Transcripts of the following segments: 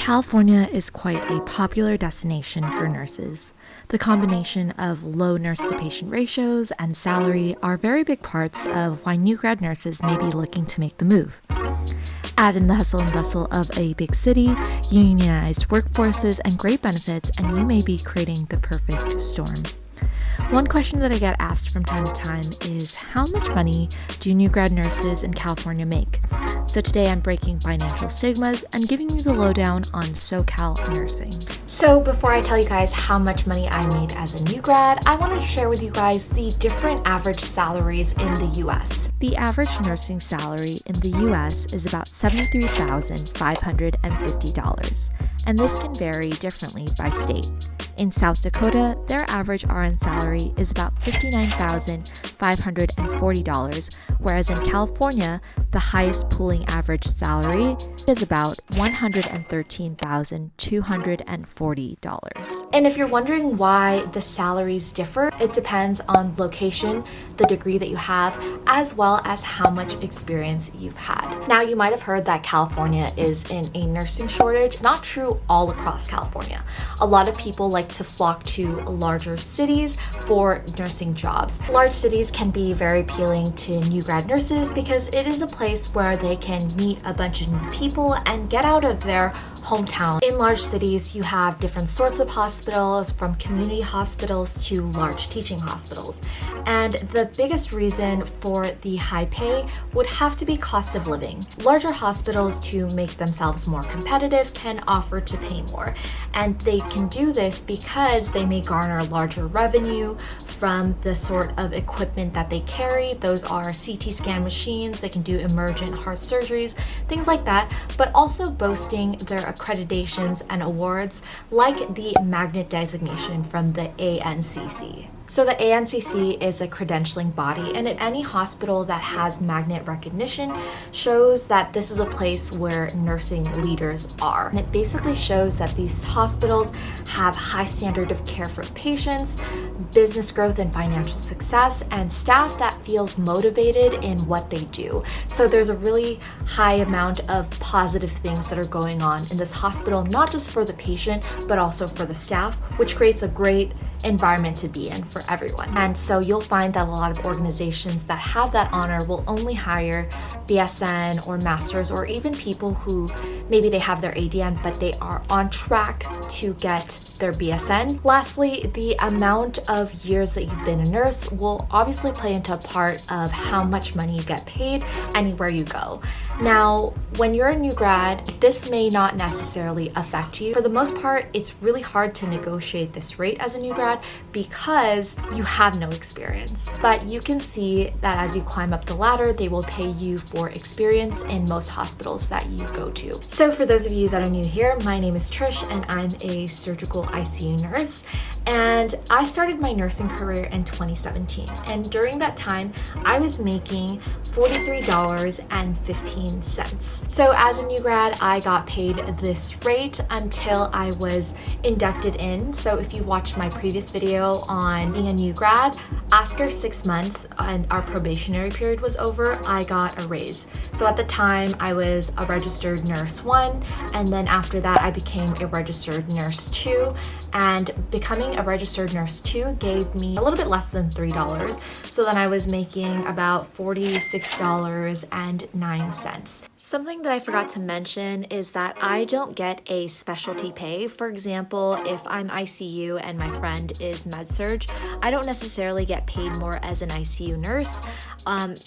California is quite a popular destination for nurses. The combination of low nurse-to-patient ratios and salary are very big parts of why new grad nurses may be looking to make the move. Add in the hustle and bustle of a big city, unionized workforces, and great benefits, and you may be creating the perfect storm. One question that I get asked from time to time is, how much money do new grad nurses in California make? So today I'm breaking financial stigmas and giving you the lowdown on SoCal nursing. So before I tell you guys how much money I made as a new grad, I wanted to share with you guys the different average salaries in the US. The average nursing salary in the US is about $73,550, and this can vary differently by state. In South Dakota, their average RN salary is about $59,540, whereas in California, the highest pooling average salary is about $113,240. And if you're wondering why the salaries differ, it depends on location, the degree that you have, as well as how much experience you've had. Now, you might have heard that California is in a nursing shortage. It's not true all across California. A lot of people like to flock to larger cities for nursing jobs. Large cities can be very appealing to new grad nurses because it is a place where they can meet a bunch of new people and get out of their hometown. In large cities, you have different sorts of hospitals, from community hospitals to large teaching hospitals. And the biggest reason for the high pay would have to be cost of living. Larger hospitals, to make themselves more competitive, can offer to pay more. And they can do this because they may garner larger revenue from the sort of equipment that they carry. Those are CT scan machines, they can do emergent heart surgeries, things like that, but also boasting their accreditations and awards like the magnet designation from the ANCC. So the ANCC is a credentialing body, and at any hospital that has magnet recognition shows that this is a place where nursing leaders are. And it basically shows that these hospitals have high standard of care for patients, business growth and financial success, and staff that feels motivated in what they do. So there's a really high amount of positive things that are going on in this hospital, not just for the patient, but also for the staff, which creates a great environment to be in for everyone. And so you'll find that a lot of organizations that have that honor will only hire BSN or masters, or even people who maybe they have their ADN but they are on track to get their BSN. Lastly, the amount of years that you've been a nurse will obviously play into a part of how much money you get paid anywhere you go. Now, when you're a new grad, this may not necessarily affect you. For the most part, it's really hard to negotiate this rate as a new grad because you have no experience. But you can see that as you climb up the ladder, they will pay you for experience in most hospitals that you go to. So for those of you that are new here, my name is Trish and I'm a surgical ICU nurse. And I started my nursing career in 2017. And during that time, I was making $43.15. So as a new grad, I got paid this rate until I was inducted in. So if you watched my previous video on being a new grad, after 6 months and our probationary period was over, I got a raise. So at the time, I was a registered nurse 1, and then after that, I became a registered nurse 2. And becoming a registered nurse 2 gave me a little bit less than $3. So then I was making about $46.09. Something that I forgot to mention is that I don't get a specialty pay. For example, if I'm ICU and my friend is med-surg, I don't necessarily get paid more as an ICU nurse.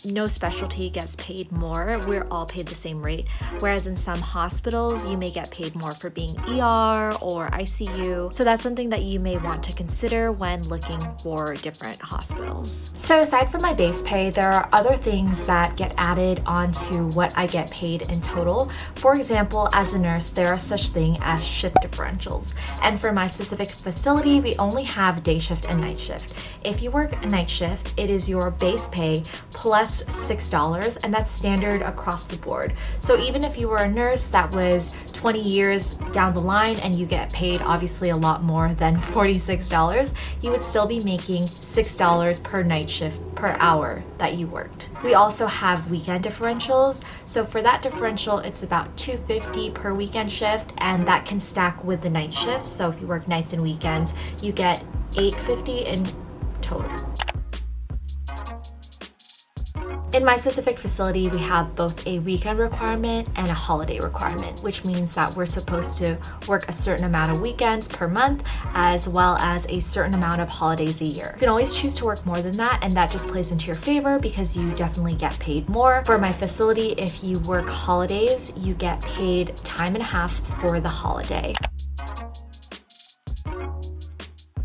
No specialty gets paid more. We're all paid the same rate. Whereas in some hospitals, you may get paid more for being ER or ICU. So that's something that you may want to consider when looking for different hospitals. So aside from my base pay, there are other things that get added onto what I get paid in total. For example, as a nurse, there are such thing as shift differentials. And for my specific facility, we only have day shift and night shift. If you work a night shift, it is your base pay plus $6, and that's standard across the board. So even if you were a nurse that was 20 years down the line and you get paid obviously a lot more than $46, you would still be making $6 per night shift per hour that you worked. We also have weekend differentials. So for that, that differential, it's about $250 per weekend shift, and that can stack with the night shift. So if you work nights and weekends, you get $850 in total. In my specific facility, we have both a weekend requirement and a holiday requirement, which means that we're supposed to work a certain amount of weekends per month, as well as a certain amount of holidays a year. You can always choose to work more than that, and that just plays into your favor because you definitely get paid more. For my facility, if you work holidays, you get paid time and a half for the holiday.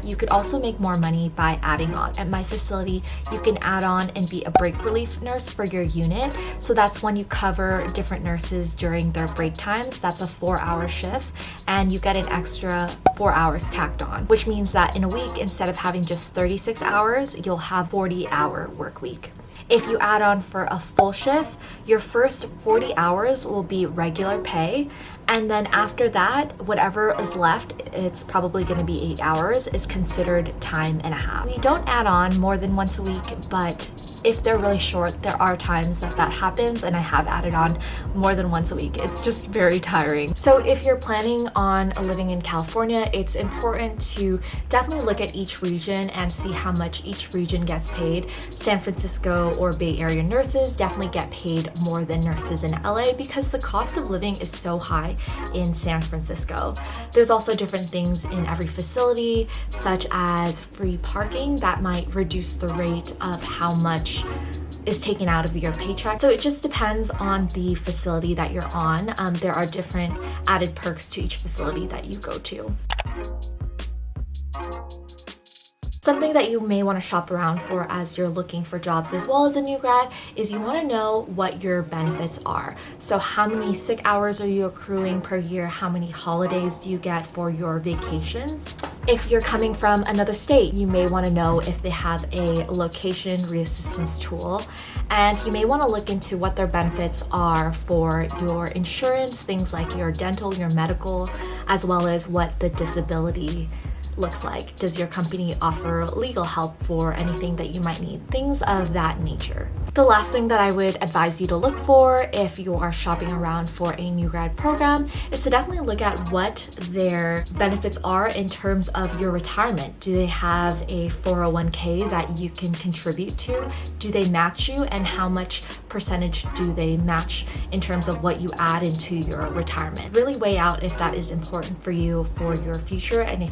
You could also make more money by adding on. At my facility, you can add on and be a break relief nurse for your unit. So that's when you cover different nurses during their break times. That's a 4-hour shift, and you get an extra 4 hours tacked on, which means that in a week, instead of having just 36 hours, you'll have 40-hour work week. If you add on for a full shift, your first 40 hours will be regular pay. And then after that, whatever is left, it's probably going to be 8 hours, is considered time and a half. We don't add on more than once a week, but if they're really short, there are times that happens, and I have added on more than once a week. It's just very tiring. So if you're planning on living in California, it's important to definitely look at each region and see how much each region gets paid. San Francisco or Bay Area nurses definitely get paid more than nurses in LA because the cost of living is so high in San Francisco. There's also different things in every facility, such as free parking that might reduce the rate of how much is taken out of your paycheck. So it just depends on the facility that you're on. There are different added perks to each facility that you go to. Something that you may want to shop around for as you're looking for jobs as well as a new grad is you want to know what your benefits are. So how many sick hours are you accruing per year? How many holidays do you get for your vacations? If you're coming from another state, you may want to know if they have a location reassistance tool, and you may want to look into what their benefits are for your insurance, things like your dental, your medical, as well as what the disability looks like. Does your company offer legal help for anything that you might need? Things of that nature. The last thing that I would advise you to look for if you are shopping around for a new grad program is to definitely look at what their benefits are in terms of your retirement. Do they have a 401k that you can contribute to? Do they match you, and how much percentage do they match in terms of what you add into your retirement? Really weigh out if that is important for you for your future, and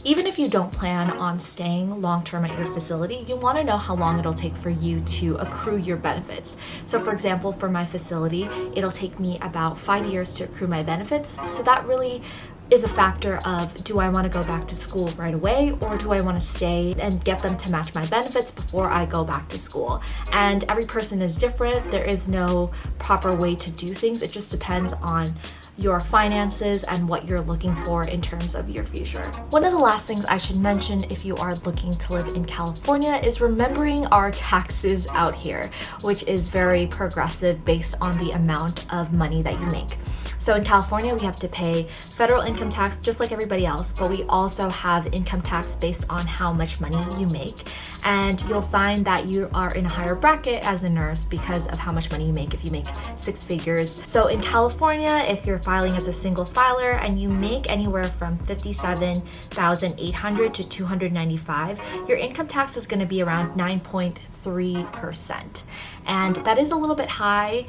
even if you don't plan on staying long-term at your facility, you want to know how long it'll take for you to accrue your benefits. So for example, for my facility, it'll take me about 5 years to accrue my benefits. So that really is a factor of, do I want to go back to school right away, or do I want to stay and get them to match my benefits before I go back to school? And every person is different. There is no proper way to do things. It just depends on your finances and what you're looking for in terms of your future. One of the last things I should mention if you are looking to live in California is remembering our taxes out here, which is very progressive based on the amount of money that you make. So in California, we have to pay federal income tax just like everybody else, but we also have income tax based on how much money you make. And you'll find that you are in a higher bracket as a nurse because of how much money you make if you make 6 figures. So in California, if you're filing as a single filer and you make anywhere from $57,800 to $295, your income tax is going to be around 9.3%. And that is a little bit high,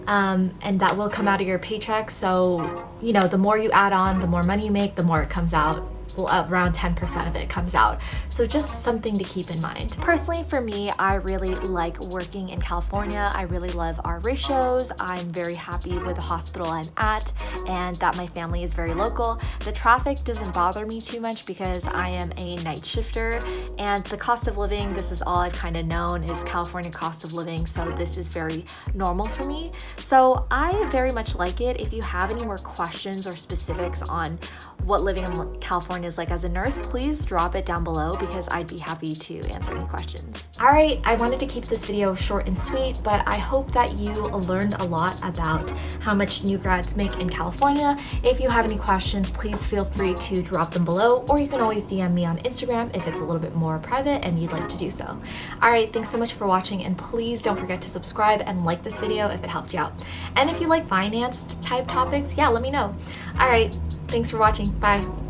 and that will come out of your paycheck. So, the more you add on, the more money you make, the more it comes out. Well, around 10% of it comes out. So just something to keep in mind. Personally, for me, I really like working in California. I really love our ratios. I'm very happy with the hospital I'm at and that my family is very local. The traffic doesn't bother me too much because I am a night shifter, and the cost of living, this is all I've kind of known, is California cost of living. So this is very normal for me. So I very much like it. If you have any more questions or specifics on what living in California is like as a nurse, please drop it down below because I'd be happy to answer any questions. All right, I wanted to keep this video short and sweet, but I hope that you learned a lot about how much new grads make in California. If you have any questions, please feel free to drop them below, or you can always DM me on Instagram if it's a little bit more private and you'd like to do so. All right, thanks so much for watching, and please don't forget to subscribe and like this video if it helped you out. And if you like finance type topics, yeah, let me know. All right, thanks for watching. Bye.